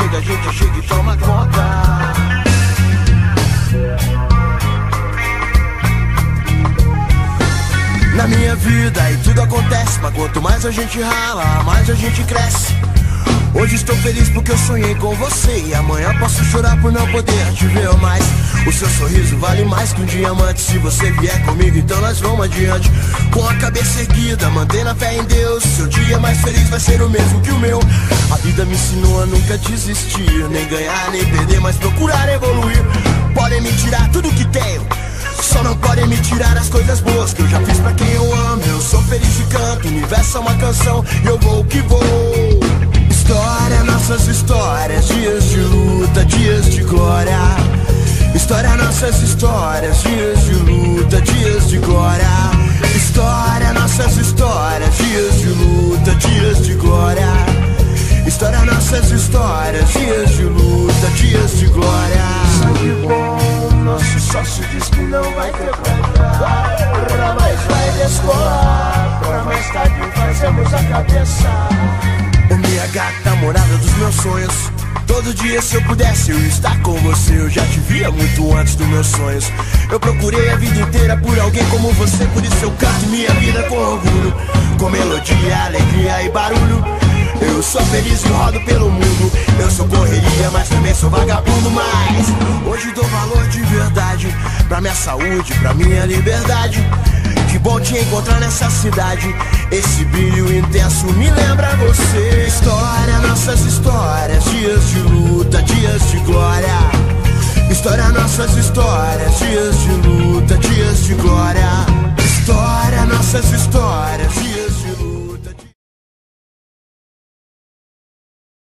a gente chega e toma conta. Na minha vida e tudo acontece, mas quanto mais a gente rala, mais a gente cresce. Hoje estou feliz porque eu sonhei com você, e amanhã posso chorar por não poder te ver mais. O seu sorriso vale mais que um diamante. Se você vier comigo, então nós vamos adiante. Com a cabeça erguida, mantendo a fé em Deus. Seu dia mais feliz vai ser o mesmo que o meu. A vida me ensinou a nunca desistir, nem ganhar, nem perder, mas procurar evoluir. Podem me tirar tudo que tenho, só não podem me tirar as coisas boas que eu já fiz pra quem eu amo. Eu sou feliz e canto, o universo é uma canção e eu vou que vou. História, nossas histórias, dias de luta, dias de glória. História, nossas histórias, dias de luta, dias de glória. História, nossas histórias, dias de luta, dias de glória. História, nossas histórias, dias de luta, dias de glória. Sangue bom, nosso sócio diz que não vai ter pra mais vai descolar, pra mais tarde fazemos a cabeça. Ô minha gata, morada dos meus sonhos. Todo dia se eu pudesse eu estar com você. Eu já te via muito antes dos meus sonhos. Eu procurei a vida inteira por alguém como você. Por isso eu canto minha vida com orgulho, com melodia, alegria e barulho. Eu sou feliz e rodo pelo mundo. Eu sou correria, mas também sou vagabundo. Mas hoje dou valor de verdade pra minha saúde, pra minha liberdade. Que bom te encontrar nessa cidade. Esse brilho intenso me lembra você. História, nossas histórias, dias de luta, dias de glória. História, nossas histórias, dias de luta, dias de glória. História, nossas histórias.